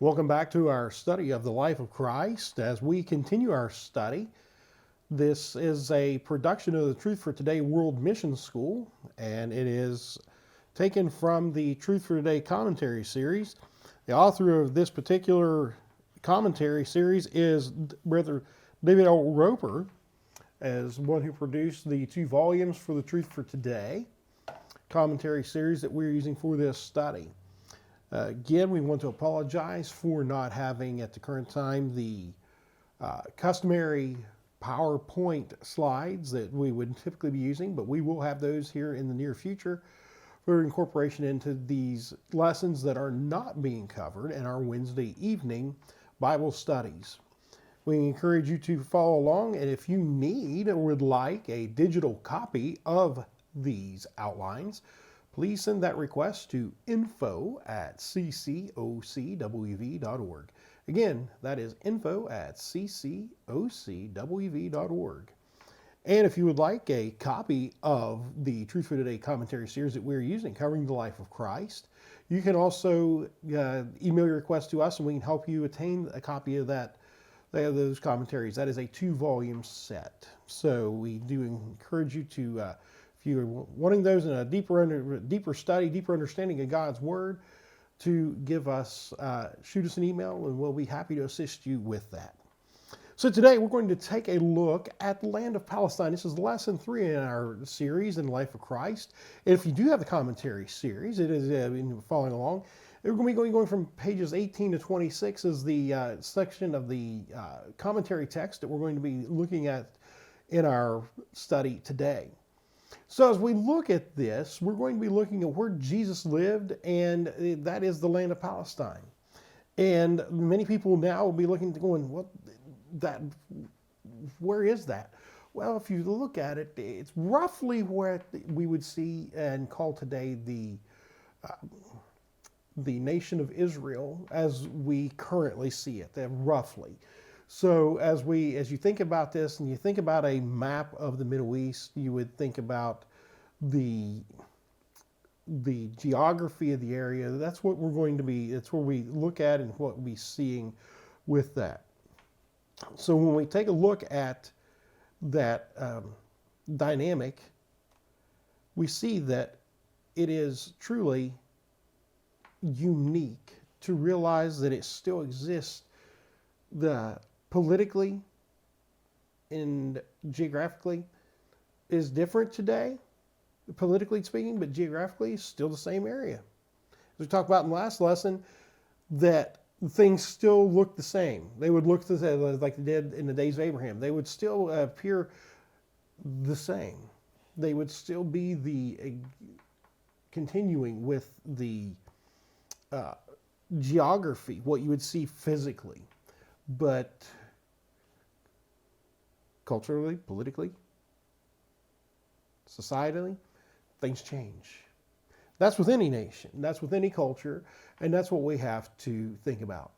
Welcome back to our study of the life of Christ. As we continue our study, this is a production of the Truth for Today World Mission School, and it is taken from the Truth for Today commentary series. The author of this particular commentary series is Brother David L. Roper, as one who produced the 2 volumes for the Truth for Today commentary series that we're using for this study. Again, we want to apologize for not having at the current time the customary PowerPoint slides that we would typically be using, but we will have those here in the near future for incorporation into these lessons that are not being covered in our Wednesday evening Bible studies. We encourage you to follow along, and if you need or would like a digital copy of these outlines, please send that request to info@ccocwv.org. Again, that is info@ccocwv.org. And if you would like a copy of the Truth for Today commentary series that we're using covering the life of Christ, you can also email your request to us and we can help you attain a copy of those commentaries. That is a 2-volume set. So we do encourage you to if you're wanting those in a deeper study, deeper understanding of God's Word, to shoot us an email, and we'll be happy to assist you with that. So today we're going to take a look at the land of Palestine. This is lesson 3 in our series in the life of Christ. And if you do have the commentary series, it is following along. We're going to be going from pages 18 to 26 is the section of the commentary text that we're going to be looking at in our study today. So as we look at this, we're going to be looking at where Jesus lived, and that is the land of Palestine. And many people now will be looking to going, where is that? Well, if you look at it, it's roughly where we would see and call today the nation of Israel as we currently see it, roughly. So as you think about this and you think about a map of the Middle East, you would think about the geography of the area. That's what we're going to be, it's where we look at and what we'll be seeing with that. So when we take a look at that dynamic, we see that it is truly unique to realize that it still exists politically and geographically is different today, politically speaking, but geographically still the same area. As we talked about in the last lesson, that things still look the same. They would look like they did in the days of Abraham. They would still appear the same. They would still be continuing with the geography, what you would see physically. But culturally, politically, societally, things change. That's with any nation, that's with any culture, and that's what we have to think about.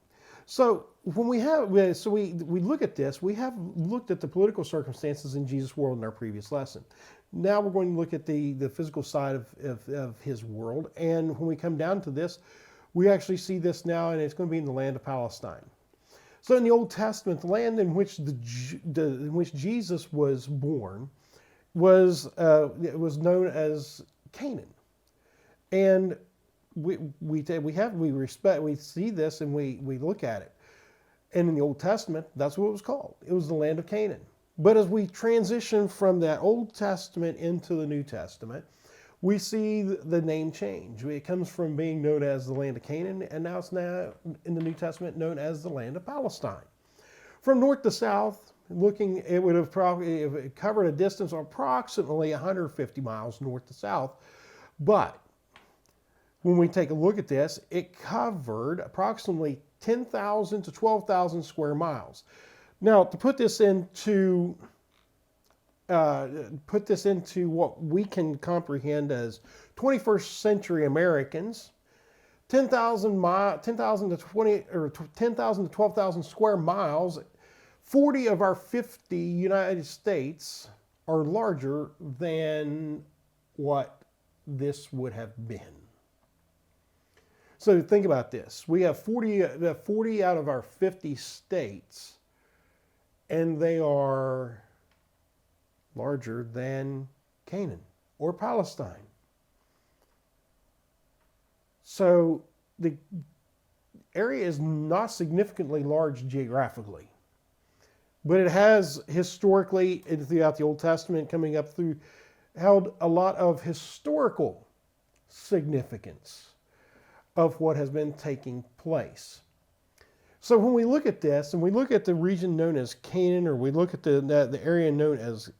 So when we look at this, we have looked at the political circumstances in Jesus' world in our previous lesson. Now we're going to look at the physical side of his world, and when we come down to this, we actually see this now, and it's going to be in the land of Palestine. So in the Old Testament, the land in which Jesus was born was known as Canaan, and we see this and we look at it, and in the Old Testament, that's what it was called. It was the land of Canaan. But as we transition from that Old Testament into the New Testament, we see the name change. It comes from being known as the land of Canaan, and now it's in the New Testament known as the land of Palestine. From north to south, it would have probably covered a distance of approximately 150 miles north to south. But when we take a look at this, it covered approximately 10,000 to 12,000 square miles. Now, to put this into what we can comprehend as 21st century Americans, 10,000 to 12,000 square miles, 40 of our 50 United States are larger than what this would have been. So think about this. We have 40 out of our 50 states, and they are larger than Canaan or Palestine. So the area is not significantly large geographically, but it has historically and throughout the Old Testament coming up through held a lot of historical significance of what has been taking place. So when we look at this and we look at the region known as Canaan, or we look at the area known as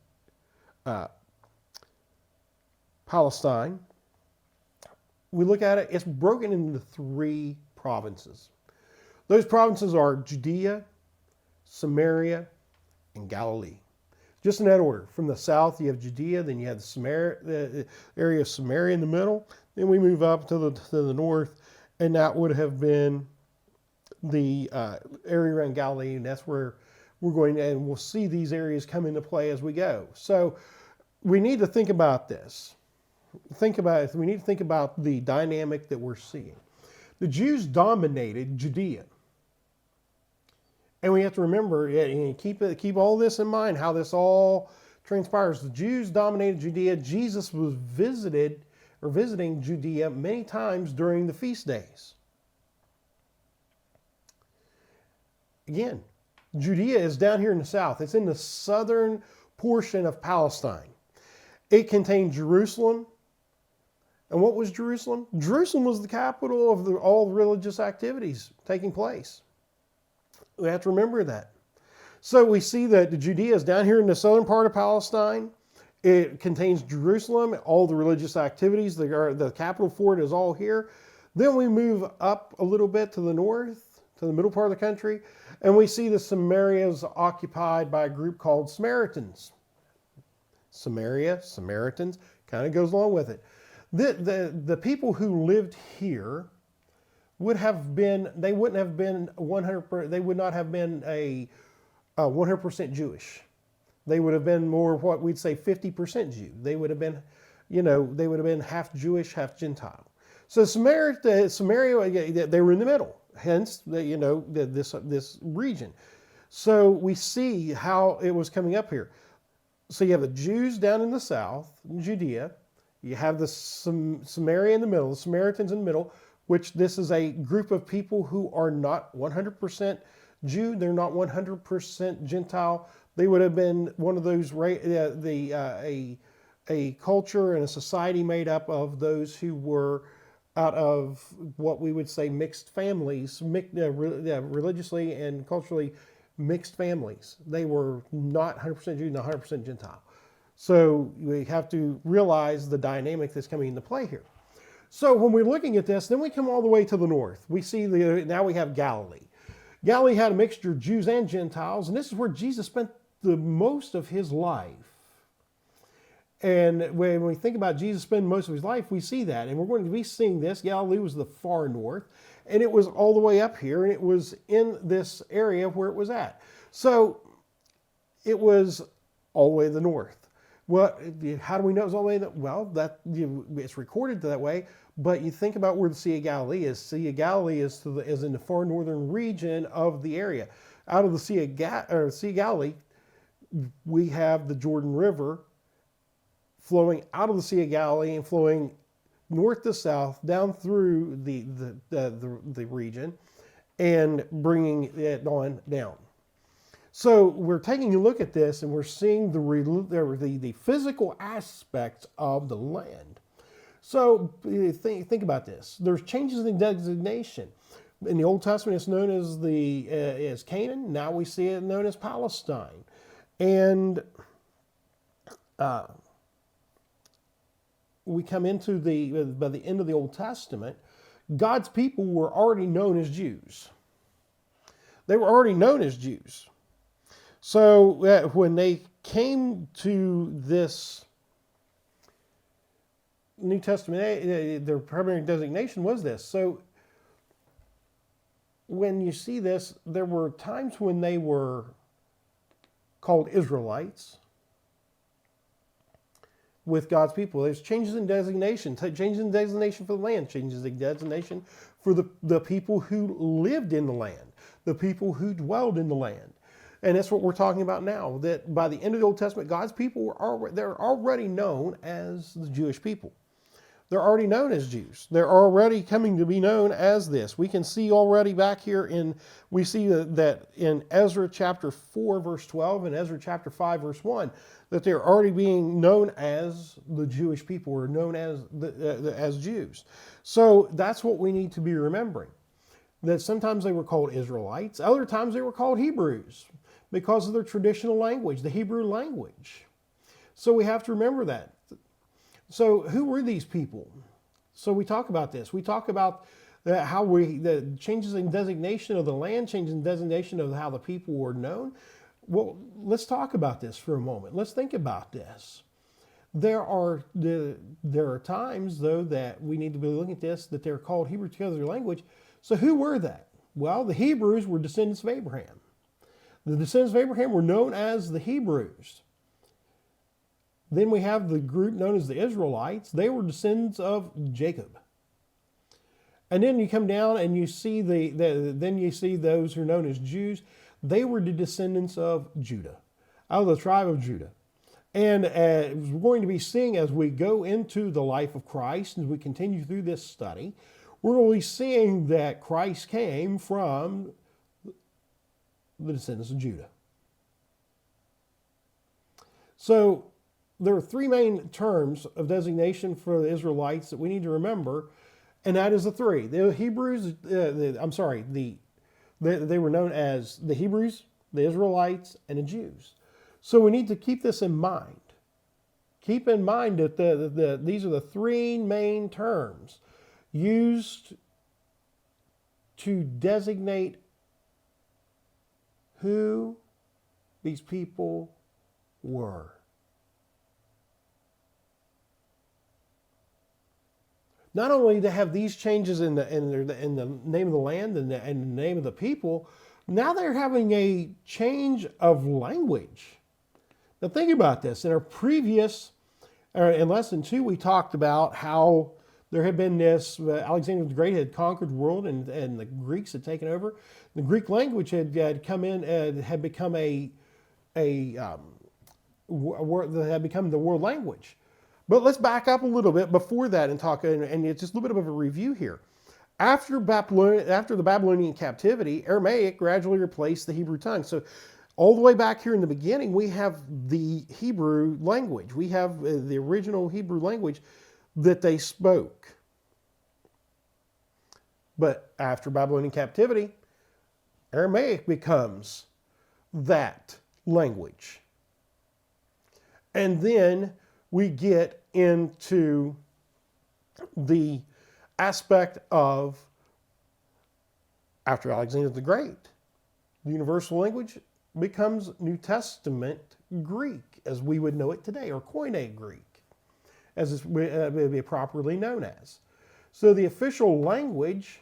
Palestine, we look at it, it's broken into 3 provinces. Those provinces are Judea, Samaria, and Galilee. Just in that order. From the south, you have Judea, then you have the area of Samaria in the middle. Then we move up to the north, and that would have been the area around Galilee, and that's where we're going, and we'll see these areas come into play as we go. So we need to think about this. We need to think about the dynamic that we're seeing. The Jews dominated Judea. And we have to remember, and keep all this in mind, how this all transpires. The Jews dominated Judea. Jesus was visiting Judea many times during the feast days. Again, Judea is down here in the south. It's in the southern portion of Palestine. It contained Jerusalem. And what was Jerusalem? Jerusalem was the capital of all religious activities taking place. We have to remember that. So we see that Judea is down here in the southern part of Palestine. It contains Jerusalem, all the religious activities. The capital for it is all here. Then we move up a little bit to the north, to the middle part of the country, and we see the Samaria is occupied by a group called Samaritans. Samaria, Samaritans, kind of goes along with it. The people who lived here would not have been a 100% Jewish. They would have been more what we'd say 50% Jew. They would have been half Jewish, half Gentile. So Samaria, they were in the middle. Hence, this region. So we see how it was coming up here. So you have the Jews down in the south, Judea. You have the Samaria in the middle, the Samaritans in the middle, which this is a group of people who are not 100% Jew. They're not 100% Gentile. They would have been one of those, a culture and a society made up of those who were out of what we would say mixed families, religiously and culturally mixed families. They were not 100% Jew, not 100% Gentile. So we have to realize the dynamic that's coming into play here. So when we're looking at this, then we come all the way to the north. We see now we have Galilee. Galilee had a mixture of Jews and Gentiles, and this is where Jesus spent the most of his life. And when we think about Jesus spending most of his life, we see that. And we're going to be seeing this. Galilee was the far north, and it was all the way up here, and it was in this area where it was at. So it was all the way to the north. Well, how do we know it was all the way? Well, it's recorded that way. But you think about where the Sea of Galilee is. Sea of Galilee is in the far northern region of the area. Out of the Sea of Galilee, we have the Jordan River flowing out of the Sea of Galilee and flowing north to south down through the region and bringing it on down. So we're taking a look at this and we're seeing the physical aspects of the land. So think about this. There's changes in designation. In the Old Testament, it's known as Canaan. Now we see it known as Palestine. And we come into by the end of the Old Testament, God's people were already known as Jews. They were already known as Jews. So when they came to this New Testament, their primary designation was this. So when you see this, there were times when they were called Israelites. with God's people. There's changes in designation, changes in designation for the land, changes in designation for the people who lived in the land, the people who dwelled in the land. And that's what we're talking about now, that by the end of the Old Testament, God's people they're already known as the Jewish people. They're already known as Jews. They're already coming to be known as this. We can see already back here we see that in Ezra chapter 4, verse 12, and Ezra chapter 5, verse 1, that they're already being known as the Jewish people, or known as Jews. So that's what we need to be remembering. That sometimes they were called Israelites, other times they were called Hebrews because of their traditional language, the Hebrew language. So we have to remember that. So who were these people? So we talk about this. We talk about the changes in designation of the land, changes in designation of how the people were known. Well, let's talk about this for a moment. Let's think about this. There are times, though, that we need to be looking at this, that they're called Hebrew because of their language. So who were that? Well, the Hebrews were descendants of Abraham. The descendants of Abraham were known as the Hebrews. Then we have the group known as the Israelites. They were descendants of Jacob. And then you come down and you see then you see those who are known as Jews. They were the descendants of Judah, out of the tribe of Judah. And as we're going to be seeing as we go into the life of Christ, as we continue through this study, we're going to be seeing that Christ came from the descendants of Judah. So there are three main terms of designation for the Israelites that we need to remember, and that is the three. The Hebrews, they were known as the Hebrews, the Israelites, and the Jews. So we need to keep this in mind. Keep in mind that these are the three main terms used to designate who these people were. Not only to have these changes in the name of the land and the name of the people, now they're having a change of language. Now think about this. In our previous, in lesson 2, we talked about how there had been this, Alexander the Great had conquered the world and the Greeks had taken over. The Greek language had come in and had become had become the world language. But let's back up a little bit before that and talk, and it's just a little bit of a review here. After the Babylonian captivity, Aramaic gradually replaced the Hebrew tongue. So all the way back here in the beginning, we have the Hebrew language. We have the original Hebrew language that they spoke. But after Babylonian captivity, Aramaic becomes that language. And then we get into the aspect of, after Alexander the Great, the universal language becomes New Testament Greek, as we would know it today, or Koine Greek, as it would be properly known as. So the official language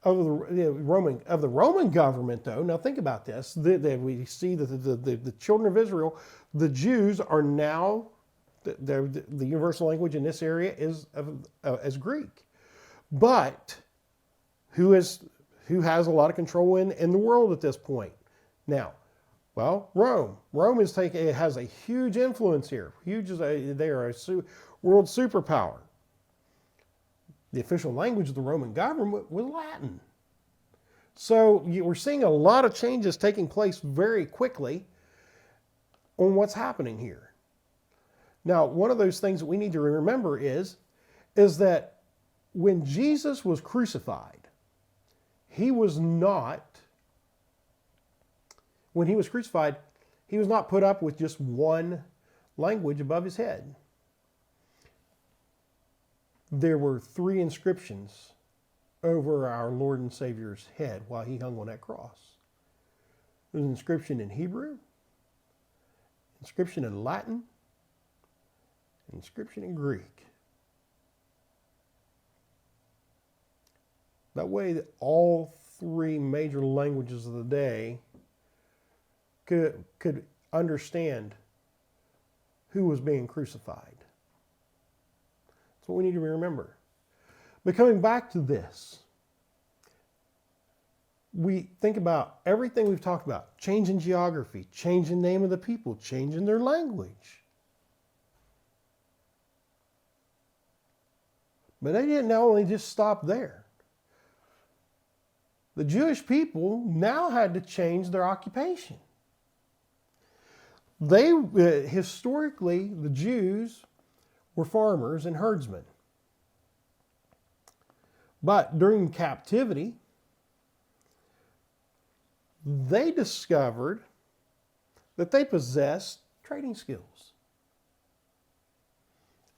of the Roman government, though, now think about this, we see that the children of Israel, the Jews, are now, the universal language in this area is as Greek. But who has a lot of control in the world at this point? Now, well, Rome. Rome has a huge influence here. They are a world superpower. The official language of the Roman government was Latin. So we're seeing a lot of changes taking place very quickly on what's happening here. Now, one of those things that we need to remember is that when Jesus was crucified, when he was crucified, he was not put up with just one language above his head. There were 3 inscriptions over our Lord and Savior's head while he hung on that cross. There's an inscription in Hebrew, inscription in Latin, inscription in Greek. That way that all 3 major languages of the day could understand who was being crucified. That's what we need to remember. But coming back to this, we think about everything we've talked about: changing geography, changing the name of the people, changing their language. But they didn't only just stop there. The Jewish people now had to change their occupation. Historically, the Jews were farmers and herdsmen. But during captivity, they discovered that they possessed trading skills.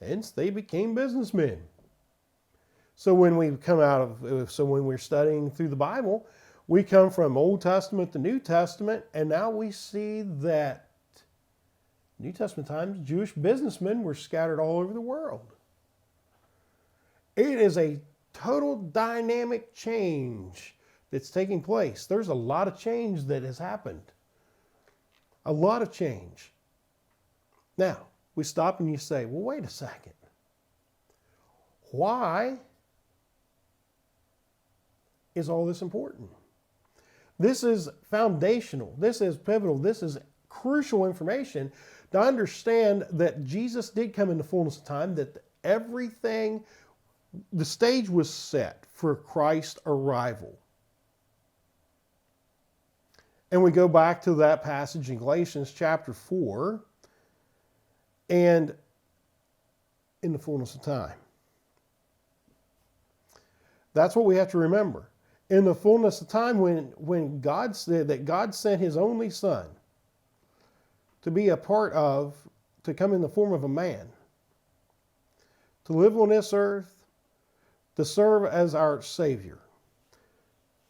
Hence, they became businessmen. So when we're studying through the Bible, we come from Old Testament to New Testament, and now we see that New Testament times, Jewish businessmen were scattered all over the world. It is a total dynamic change that's taking place. There's a lot of change that has happened. A lot of change. Now, we stop and you say, well, wait a second. Why is all this important? This is foundational. This is pivotal. This is crucial information to understand that Jesus did come in the fullness of time, that everything, the stage was set for Christ's arrival. And we go back to that passage in Galatians chapter 4, and in the fullness of time. That's what we have to remember. In the fullness of time, when God said that God sent His only Son to be a part of, to come in the form of a man, to live on this earth, to serve as our Savior.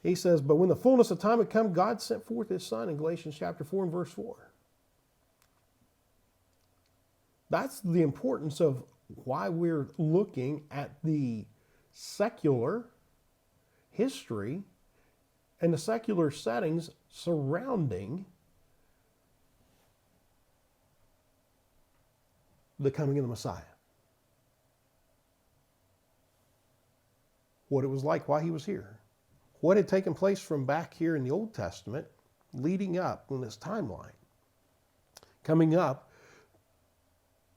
He says, but when the fullness of time had come, God sent forth His Son in Galatians chapter 4 and verse 4. That's the importance of why we're looking at the secular history and the secular settings surrounding the coming of the Messiah. What it was like while He was here. What had taken place from back here in the Old Testament leading up on this timeline. Coming up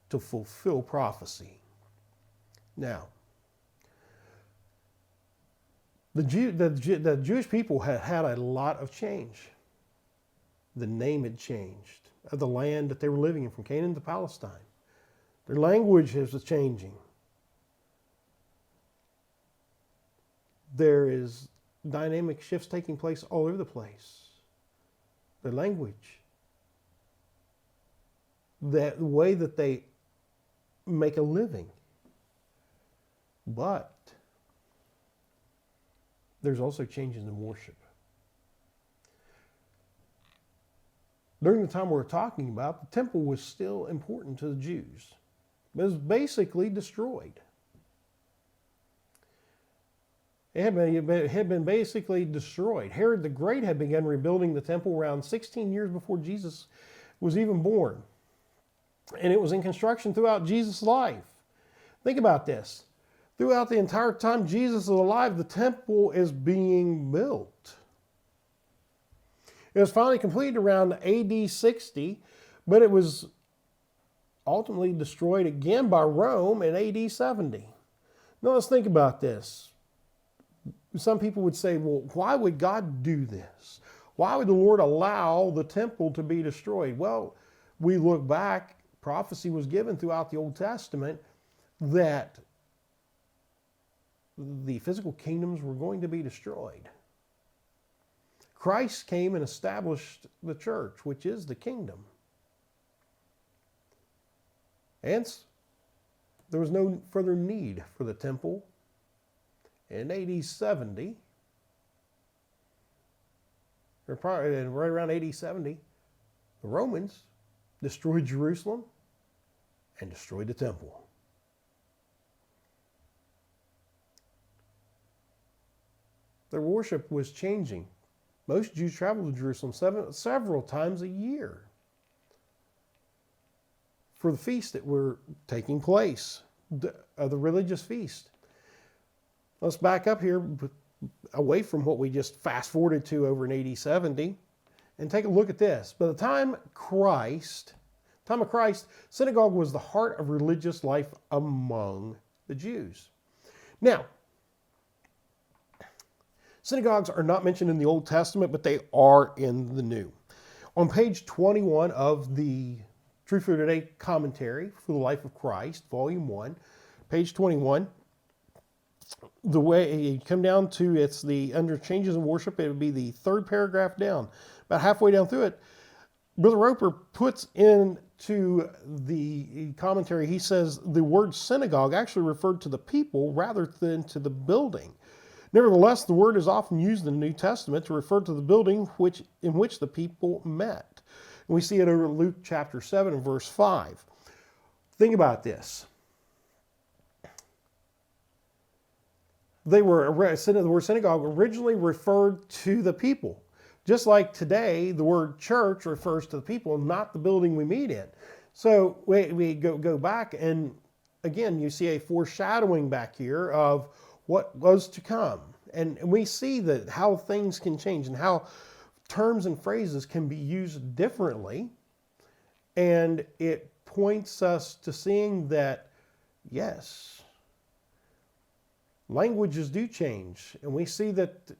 to fulfill prophecy. Now, the Jewish people had had a lot of change. The name had changed of the land that they were living in, from Canaan to Palestine. Their language was changing. There is dynamic shifts taking place all over the place. Their language. The way that they make a living. But there's also changes in worship. During the time we're talking about, the temple was still important to the Jews. It was basically destroyed. It had been basically destroyed. Herod the Great had begun rebuilding the temple around 16 years before Jesus was even born. And it was in construction throughout Jesus' life. Think about this. Throughout the entire time Jesus is alive, the temple is being built. It was finally completed around AD 60, but it was ultimately destroyed again by Rome in AD 70. Now let's think about this. Some people would say, well, why would God do this? Why would the Lord allow the temple to be destroyed? Well, we look back, prophecy was given throughout the Old Testament that the physical kingdoms were going to be destroyed. Christ came and established the church, which is the kingdom. Hence, there was no further need for the temple. In AD 70, or probably right around AD 70, the Romans destroyed Jerusalem and destroyed the temple. Their worship was changing. Most Jews traveled to Jerusalem several times a year for the feasts that were taking place. the religious feast. Let's back up here away from what we just fast forwarded to over in AD 70 and take a look at this. By the time of Christ, synagogue was the heart of religious life among the Jews. Now, synagogues are not mentioned in the Old Testament, but they are in the New. On page 21 of the Truth for Today commentary for the life of Christ, volume 1, page 21, the way you come down to, it's the under changes in worship, it would be the third paragraph down. About halfway down through it, Brother Roper puts into the commentary, he says the word synagogue actually referred to the people rather than to the building. Nevertheless, the word is often used in the New Testament to refer to the building in which the people met. And we see it over Luke chapter 7 and verse 5. Think about this. The word synagogue originally referred to the people. Just like today, the word church refers to the people, not the building we meet in. So we go back, and again, you see a foreshadowing back here of what was to come. And we see that how things can change and how terms and phrases can be used differently. And it points us to seeing that, yes, languages do change. And we see that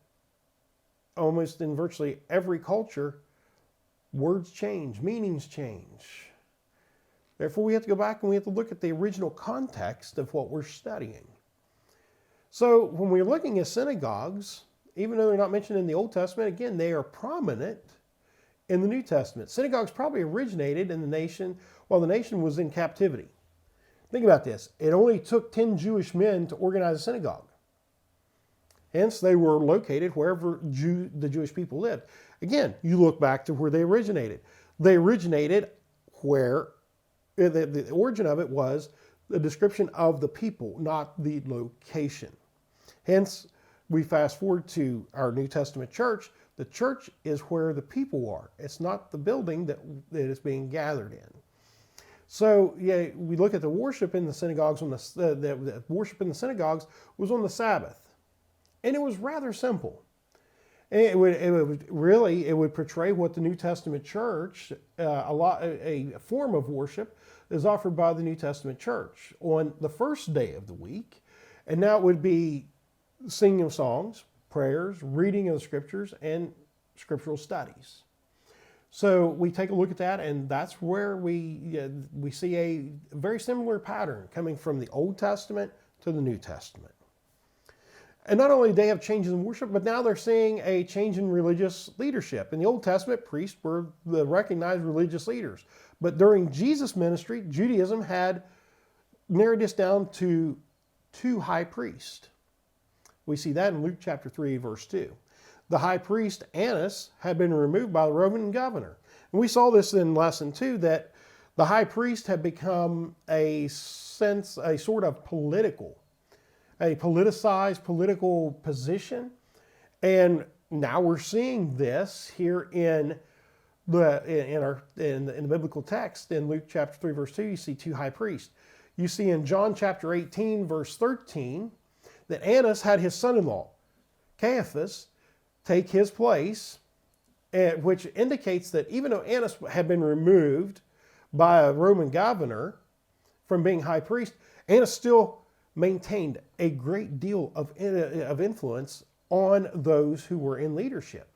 almost in virtually every culture, words change, meanings change. Therefore, we have to go back and we have to look at the original context of what we're studying. So when we're looking at synagogues, even though they're not mentioned in the Old Testament, again, they are prominent in the New Testament. Synagogues probably originated in the nation while the nation was in captivity. Think about this. It only took 10 Jewish men to organize a synagogue. Hence, they were located wherever the Jewish people lived. Again, you look back to where they originated. They originated where the origin of it was the description of the people, not the location. Hence, we fast forward to our New Testament church. The church is where the people are. It's not the building that is being gathered in. So, yeah, we look at the worship in the synagogues. The worship in the synagogues was on the Sabbath. And it was rather simple. And it would portray what the New Testament church, a form of worship is offered by the New Testament church on the first day of the week. And now it would be singing of songs, prayers, reading of the scriptures, and scriptural studies. So we take a look at that, and that's where we see a very similar pattern coming from the Old Testament to the New Testament. And not only do they have changes in worship, but now they're seeing a change in religious leadership. In the Old Testament, priests were the recognized religious leaders. But during Jesus' ministry, Judaism had narrowed this down to 2 high priests. We see that in Luke chapter 3, verse 2. The high priest, Annas, had been removed by the Roman governor. And we saw this in lesson 2, that the high priest had become a sort of a politicized political position. And now we're seeing this here in the biblical text. In Luke chapter 3, verse 2, you see 2 high priests. You see in John chapter 18, verse 13, that Annas had his son-in-law, Caiaphas, take his place, which indicates that even though Annas had been removed by a Roman governor from being high priest, Annas still maintained a great deal of influence on those who were in leadership.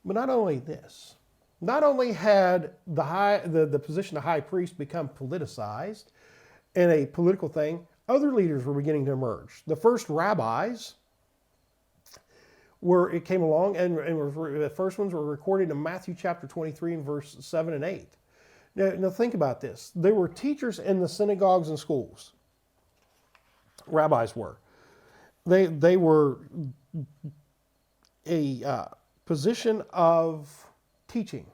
But not only this, not only had the position of high priest become politicized and a political thing, other leaders were beginning to emerge. The first rabbis came along, and the first ones were recorded in Matthew chapter 23 and verse 7 and 8. Now think about this. They were teachers in the synagogues and schools. Rabbis were. They were a position of teaching.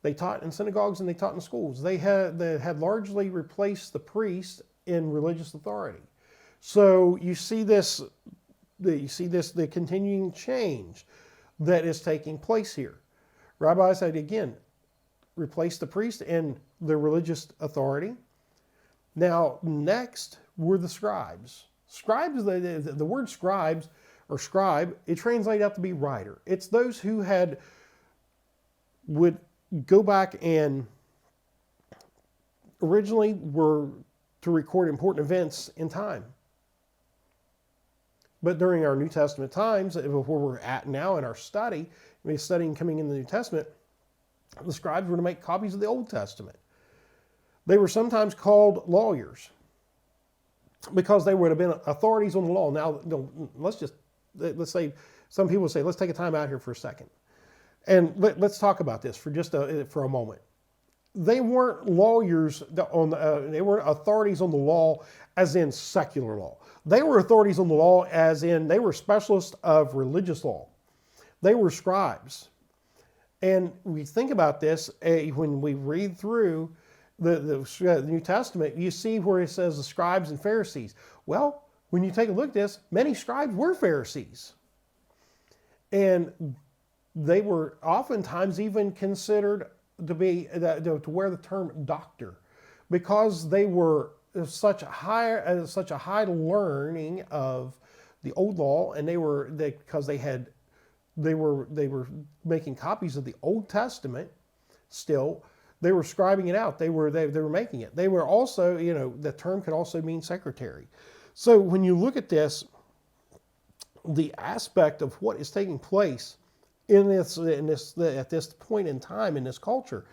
They taught in synagogues and they taught in schools. They had largely replaced the priest in religious authority. So you see the continuing change that is taking place here. Rabbis had again replaced the priest in their religious authority. Now, next were the scribes. Scribes, the word scribes or scribe, it translates out to be writer. It's those who would go back and originally were to record important events in time. But during our New Testament times, where we're at now in our study, we're studying coming in the New Testament, the scribes were to make copies of the Old Testament. They were sometimes called lawyers because they would have been authorities on the law. Now, let's say, some people say, let's take a time out here for a second. And let's talk about this for a moment. They weren't lawyers they weren't authorities on the law as in secular law. They were authorities on the law as in they were specialists of religious law. They were scribes. And we think about this when we read through the New Testament, you see where it says the scribes and Pharisees. Well, when you take a look at this, many scribes were Pharisees. And they were oftentimes even considered to wear the term doctor because they were such a high learning of the old law, and they were making copies of the Old Testament still. They were scribing it out. They were making it. They were also, the term could also mean secretary. So when you look at this, the aspect of what is taking place at this point in time in this culture,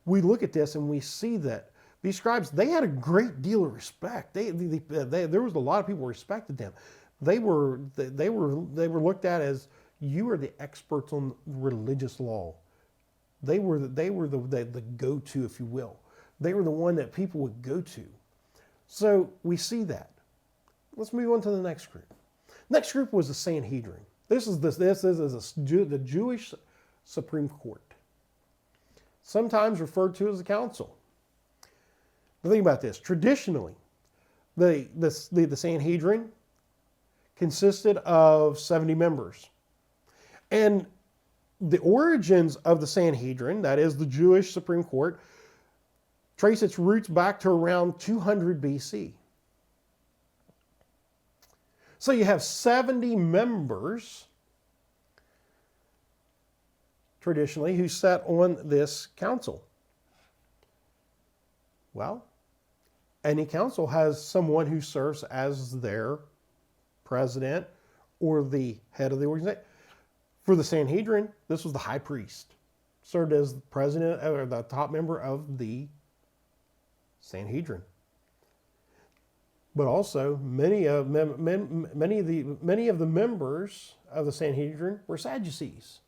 we look at this and we see that these scribes, they had a great deal of respect. There was a lot of people who respected them. They were looked at as, you are the experts on religious law. They were the go-to, if you will. They were the one that people would go to. So we see that. Let's move on to the next group. Next group was the Sanhedrin. This is the Jewish Supreme Court, sometimes referred to as the council. But think about this. Traditionally, the Sanhedrin consisted of 70 members. And the origins of the Sanhedrin, that is the Jewish Supreme Court, trace its roots back to around 200 BC. So you have 70 members, traditionally, who sat on this council. Well, any council has someone who serves as their president or the head of the organization. For the Sanhedrin, this was the high priest, served as the president or the top member of the Sanhedrin. But also, many of the members of the Sanhedrin were Sadducees.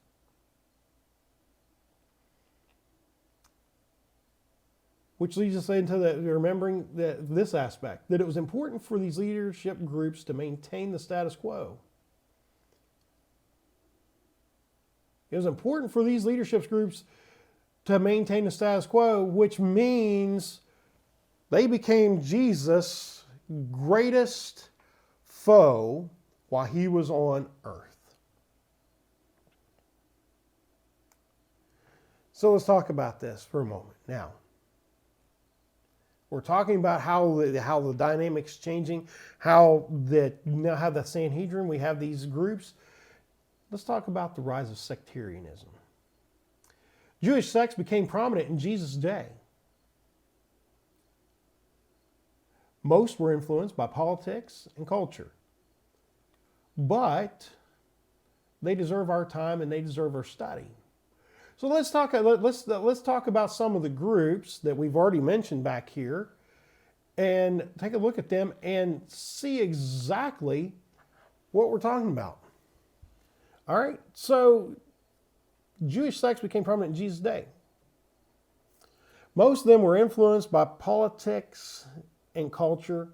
Which leads us into remembering this aspect, that it was important for these leadership groups to maintain the status quo. It was important for these leadership groups to maintain the status quo, which means they became Jesus' greatest foe while he was on earth. So let's talk about this for a moment. Now, we're talking about how the dynamic's changing, how the Sanhedrin, we have these groups. Let's talk about the rise of sectarianism. Jewish sects became prominent in Jesus' day. Most were influenced by politics and culture. But they deserve our time and they deserve our study. So let's talk about some of the groups that we've already mentioned back here and take a look at them and see exactly what we're talking about. All right, so Jewish sects became prominent in Jesus' day. Most of them were influenced by politics and culture,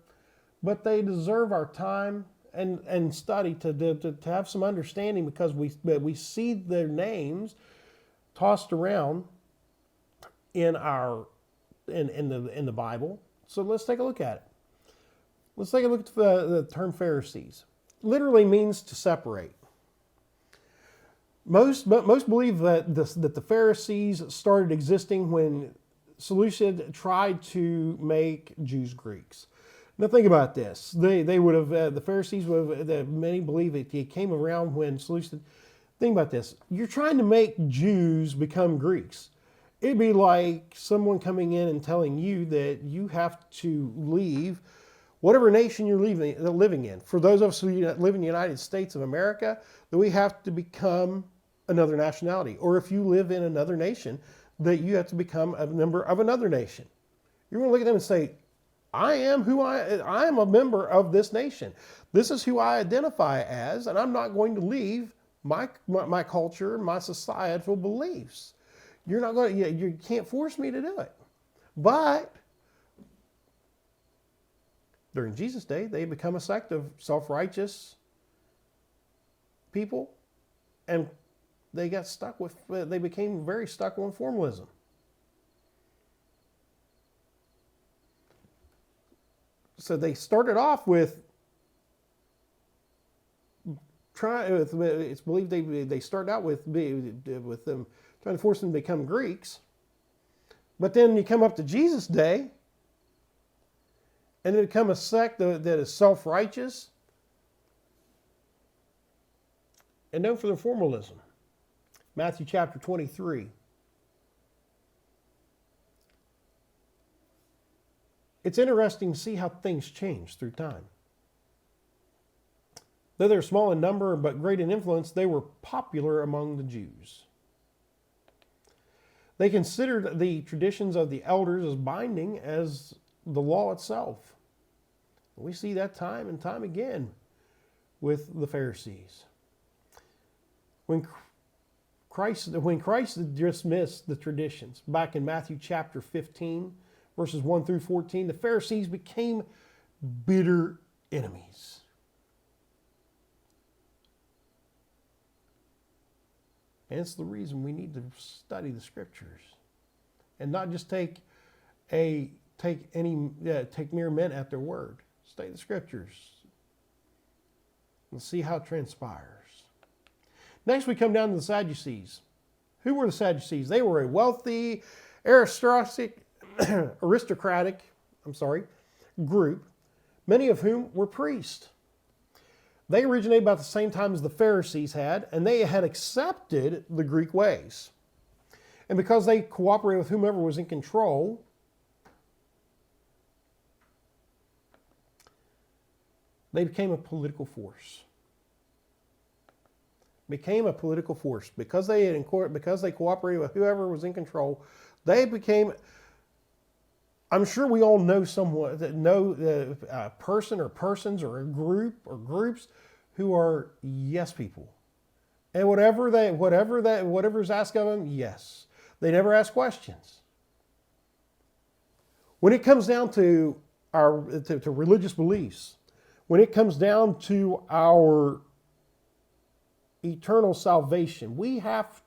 but they deserve our time and study to have some understanding, because we see their names tossed around in the Bible. So let's take a look at it. Let's take a look at the term Pharisees. Literally means to separate. Most believe that the Pharisees started existing when Seleucid tried to make Jews Greeks. Now think about this. They would have, the Pharisees would have, many believe it came around when Seleucid. Think about this. You're trying to make Jews become Greeks. It'd be like someone coming in and telling you that you have to leave whatever nation you're living in. For those of us who live in the United States of America, that we have to become another nationality. Or if you live in another nation, that you have to become a member of another nation. You're going to look at them and say, I am a member of this nation. This is who I identify as, and I'm not going to leave my culture, my societal beliefs. You're not going to, you can't force me to do it. But during Jesus' day, they become a sect of self-righteous people, and they became very stuck on formalism. So they started off with it's believed they started out with them trying to force them to become Greeks. But then you come up to Jesus' day, and they become a sect that is self-righteous and known for their formalism. Matthew chapter 23. It's interesting to see how things change through time. Though they're small in number but great in influence, they were popular among the Jews. They considered the traditions of the elders as binding as the law itself. We see that time and time again with the Pharisees. When Christ dismissed the traditions, back in Matthew chapter 15, verses 1 through 14, the Pharisees became bitter enemies. And it's the reason we need to study the Scriptures and not just take mere men at their word. Study the Scriptures and see how it transpires. Next, we come down to the Sadducees. Who were the Sadducees? They were a wealthy, aristocratic group, many of whom were priests. They originated about the same time as the Pharisees had, and they had accepted the Greek ways. And because they cooperated with whomever was in control, they became a political force. Because they cooperated with whoever was in control, they became. I'm sure we all know someone that know a person or persons or a group or groups who are yes people, and whatever's asked of them, yes. They never ask questions. When it comes down to to religious beliefs, when it comes down to our eternal salvation, we have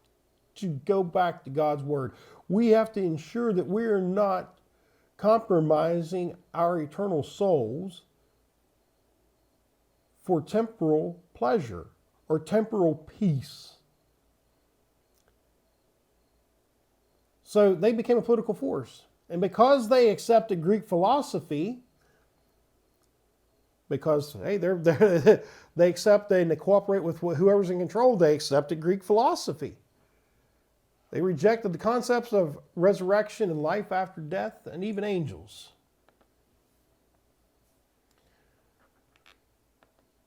to go back to God's Word. We have to ensure that we are not compromising our eternal souls for temporal pleasure or temporal peace. So they became a political force. And because they accepted Greek philosophy, because they accept and they cooperate with whoever's in control, they accepted Greek philosophy. They rejected the concepts of resurrection and life after death and even angels.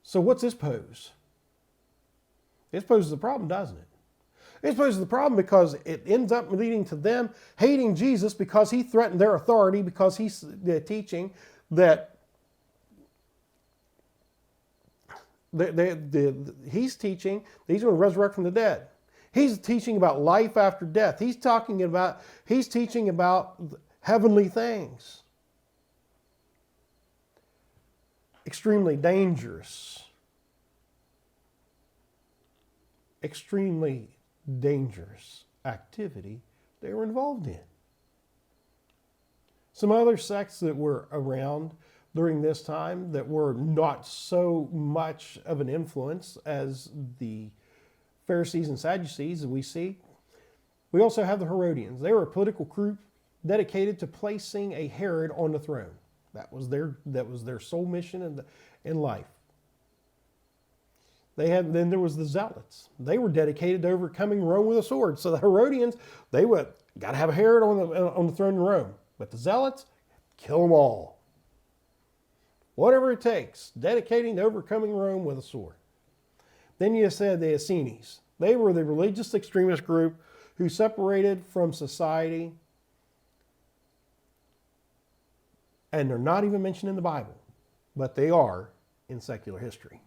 So what's this pose? This poses a problem, doesn't it? It poses the problem because it ends up leading to them hating Jesus because he threatened their authority, because he's teaching that he's teaching that he's going to resurrect from the dead. He's teaching about life after death. He's teaching about heavenly things. Extremely dangerous. Extremely dangerous activity they were involved in. Some other sects that were around during this time that were not so much of an influence as the Pharisees and Sadducees that we see. We also have the Herodians. They were a political group dedicated to placing a Herod on the throne. That was their sole mission in life. Then there was the Zealots. They were dedicated to overcoming Rome with a sword. So the Herodians, they would got to have a Herod on the throne in Rome. But the Zealots, kill them all. Whatever it takes, dedicating to overcoming Rome with a sword. Then you said the Essenes. They were the religious extremist group who separated from society, and they're not even mentioned in the Bible, but they are in secular history.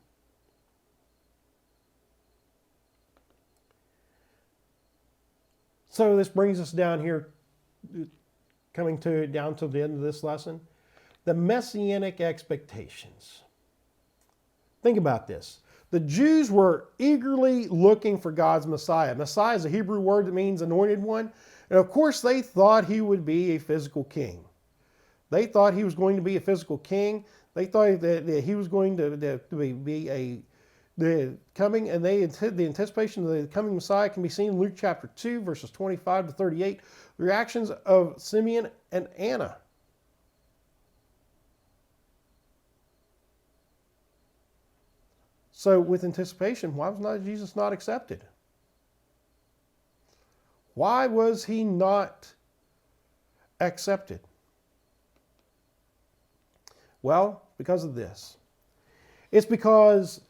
So this brings us down here, down to the end of this lesson, the messianic expectations. Think about this. The Jews were eagerly looking for God's Messiah. Messiah is a Hebrew word that means anointed one. And of course, they thought he would be a physical king. They thought he was going to be a physical king. They thought that he was going to be the coming, and the anticipation of the coming Messiah can be seen in Luke chapter 2, verses 25 to 38. The reactions of Simeon and Anna. So with anticipation, why was Jesus not accepted? Why was he not accepted? Well, because of this. It's because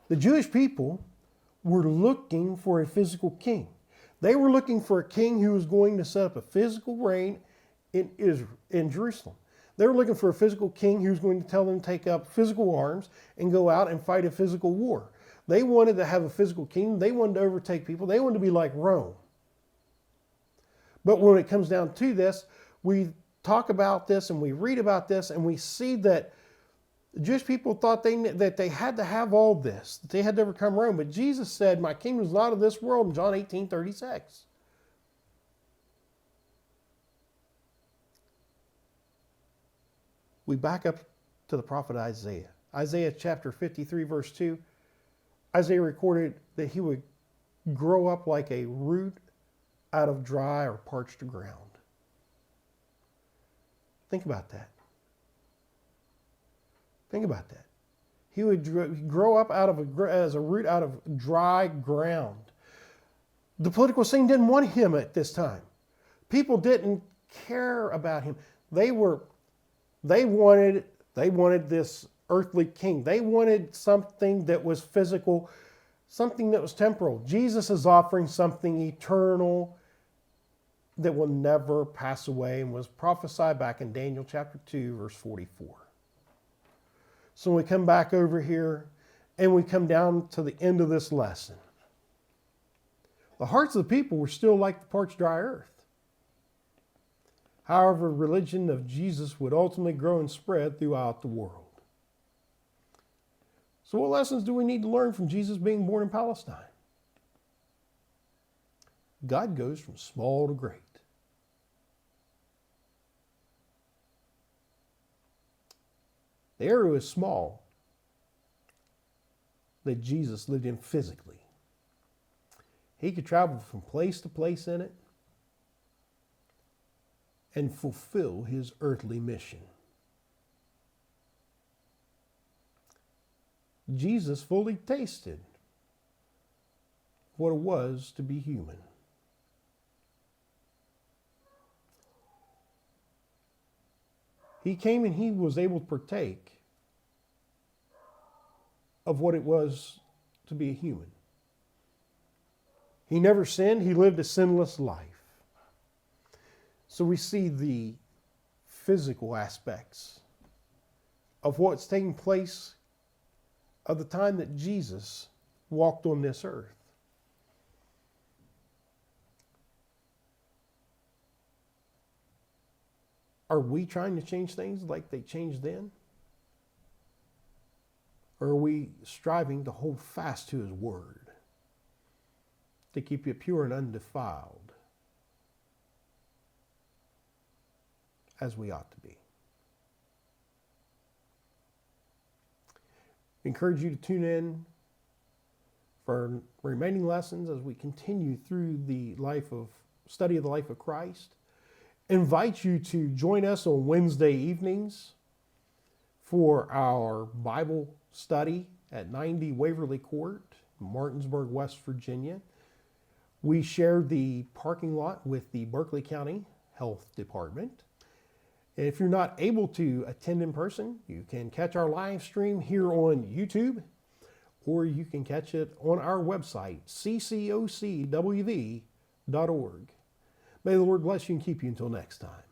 the Jewish people were looking for a physical king. They were looking for a king who was going to set up a physical reign in Jerusalem. They were looking for a physical king who was going to tell them to take up physical arms and go out and fight a physical war. They wanted to have a physical kingdom. They wanted to overtake people. They wanted to be like Rome. But when it comes down to this, we talk about this and we read about this and we see that the Jewish people thought that they had to have all this, that they had to overcome Rome. But Jesus said, my kingdom is not of this world in John 18:36. We back up to the prophet Isaiah. Isaiah chapter 53, verse 2. Isaiah recorded that he would grow up like a root out of dry or parched ground. Think about that. Think about that. He would grow up as a root out of dry ground. The political scene didn't want him at this time. People didn't care about him. They wanted this earthly king. They wanted something that was physical, something that was temporal. Jesus is offering something eternal that will never pass away and was prophesied back in Daniel chapter 2, verse 44. So we come back over here and we come down to the end of this lesson. The hearts of the people were still like the parched dry earth. However, religion of Jesus would ultimately grow and spread throughout the world. So what lessons do we need to learn from Jesus being born in Palestine? God goes from small to great. The area is small that Jesus lived in physically. He could travel from place to place in it and fulfill his earthly mission. Jesus fully tasted what it was to be human. He came and he was able to partake of what it was to be a human. He never sinned. He lived a sinless life. So we see the physical aspects of what's taking place of the time that Jesus walked on this earth. Are we trying to change things like they changed then? Or are we striving to hold fast to his word, to keep it pure and undefiled, as we ought to be? I encourage you to tune in for remaining lessons as we continue through the study of the life of Christ. invite you to join us on Wednesday evenings for our Bible study at 90 Waverly Court, Martinsburg, West Virginia. We share the parking lot with the Berkeley County Health Department. If you're not able to attend in person, you can catch our live stream here on YouTube, or you can catch it on our website, ccocwv.org. May the Lord bless you and keep you until next time.